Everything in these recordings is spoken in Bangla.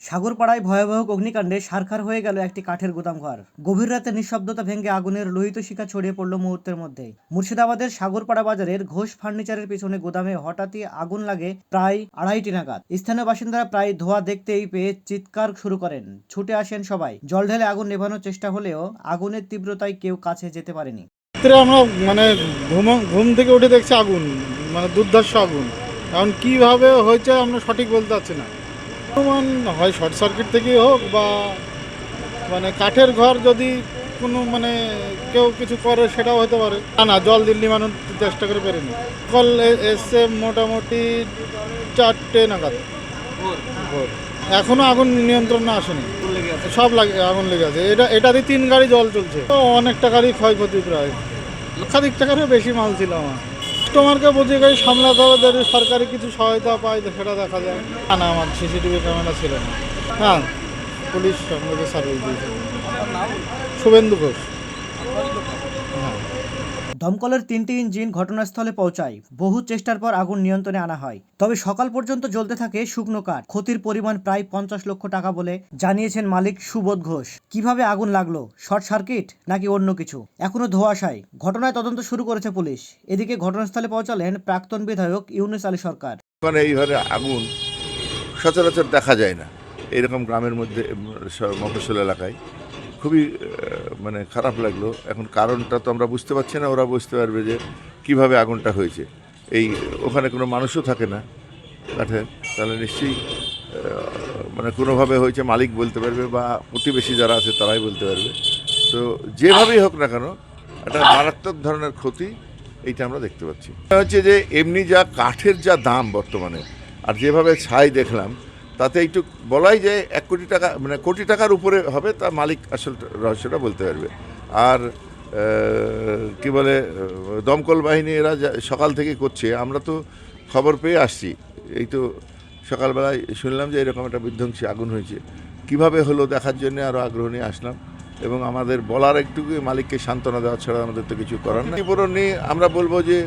সাগরপাড়ায় ভয়াবহ অগ্নিকাণ্ডে ছারখার হয়ে গেল একটি কাঠের গুদামঘর। গভীর রাতে নিঃশব্দতা ভেঙে আগুনের লোহিত শিখা ছড়িয়ে পড়ল মুহূর্তের মধ্যে। মুর্শিদাবাদের সাগরপাড়া বাজারের ঘোষ ফার্নিচারের পিছনে গুদামে হঠাৎই আগুন লাগে প্রায় 2:30 নাগাদ। স্থানীয় বাসিন্দারা প্রায় ধোঁয়া দেখতেই পেয়ে চিৎকার শুরু করেন। ছুটে আসেন সবাই। জল ঢেলে আগুন নেভানোর চেষ্টা হলেও আগুনের তীব্রতায় কেউ কাছে যেতে পারেনি। আমরা মানে ঘুম থেকে উঠে দেখছি আগুন, মানে দুর্ধর্ষ আগুন। এখন কিভাবে হয়েছে আমরা সঠিক বলতে পারছি না। অনুমান হয় শর্ট সার্কিট থেকেই হোক বা মানে কাঠের ঘর যদি কোনো মানে কেউ কিছু করে সেটাও হতে পারে। না জল দিল্লি মানুষ চেষ্টা করে পেরেনি। কল এসছে মোটামুটি 4টে নাগাদ ভোর। এখনো আগুন নিয়ন্ত্রণে আসেনি, সব আগুন লেগে আছে। এটাতে 3 গাড়ি জল চলছে। তো অনেক টাকারই ক্ষয়ক্ষতি, প্রায় লক্ষাধিক টাকারও বেশি মাল ছিল আমার। কাস্টমারকে বুঝে গাড়ি সামলাতে হবে, যদি সরকারি কিছু সহায়তা পায় সেটা দেখা যায়। না আমার সিসিটিভি ক্যামেরা ছিল না। হ্যাঁ, পুলিশ আমাকে সার্ভিস দিয়েছে। শুভেন্দু ঘোষ। হ্যাঁ। দমকলের 3টি ইঞ্জিন ঘটনাস্থলে পৌঁছায়। বহু চেষ্টার পর আগুন নিয়ন্ত্রণে আনা হয়। তবে সকাল পর্যন্ত জ্বলতে থাকে শুকনো কাঠ। ক্ষতির পরিমাণ প্রায় 50 লক্ষ টাকা বলে জানিয়েছেন মালিক সুবোধ ঘোষ। কিভাবে আগুন লাগলো, শর্ট সার্কিট নাকি অন্য কিছু, এখনো ধোঁয়াশায়। ঘটনায় তদন্ত শুরু করেছে পুলিশ। এদিকে ঘটনাস্থলে পৌঁছালেন প্রাক্তন বিধায়ক ইউনুস আলী সরকার। এইভাবে আগুন সচরাচর দেখা যায় না এরকম গ্রামের মধ্যে, মফস্বল এলাকায়। খুবই মানে খারাপ লাগলো। এখন কারণটা তো আমরা বুঝতে পারছি না, ওরা বুঝতে পারবে যে কিভাবে আগুনটা হয়েছে। ওখানে কোনো মানুষও থাকে না কাঠের, তাহলে নিশ্চয়ই মানে কোনোভাবে হয়েছে, মালিক বলতে পারবে বা প্রতিবেশী যারা আছে তারাই বলতে পারবে। তো যেভাবেই হোক না কেন একটা মারাত্মক ধরনের ক্ষতি এইটা আমরা দেখতে পাচ্ছি। হচ্ছে যে এমনি যা কাঠের যা দাম বর্তমানে, আর যেভাবে ছাই দেখলাম, তাতে একটু বলাই যায় 1 কোটি টাকা, মানে কোটি টাকার উপরে হবে, তা মালিক আসল রহস্যটা বলতে পারবে। আর কি বলে, দমকল বাহিনী এরা সকাল থেকে করছে। আমরা তো খবর পেয়ে আসছি, এই তো সকালবেলায় শুনলাম যে এরকম একটা বিধ্বংসী আগুন হয়েছে। কিভাবে হলো দেখার জন্য আরও আগ্রহ নিয়ে আসলাম, এবং আমাদের বলার একটু মালিককে সান্ত্বনা দেওয়া ছাড়া আমাদের তো কিছু করার নেই। ক্ষতিপূরণ নিয়ে আমরা বলবো যে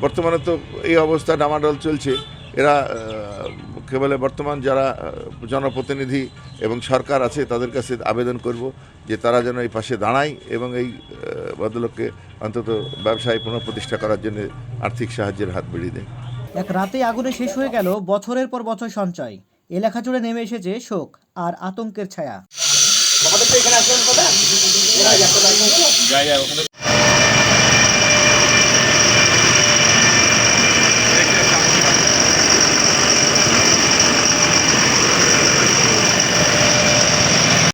বর্তমানে তো এই অবস্থা ডামাডোল চলছে। এরা কেবল বর্তমান যারা জনপ্রতিনিধি এবং সরকার আছে তাদের কাছে আবেদন করব যে তারা যেন এই পাশে দাঁড়ায় এবং এই ভদ্রলোককে অন্তত ব্যবসায় পুনঃপ্রতিষ্ঠা করার জন্য আর্থিক সাহায্যের হাত বাড়িয়ে দেয়। এক রাতেই আগুনে শেষ হয়ে গেল বছরের পর বছর সঞ্চয়। এলাকা জুড়ে নেমে এসেছে শোক আর আতঙ্কের ছায়া।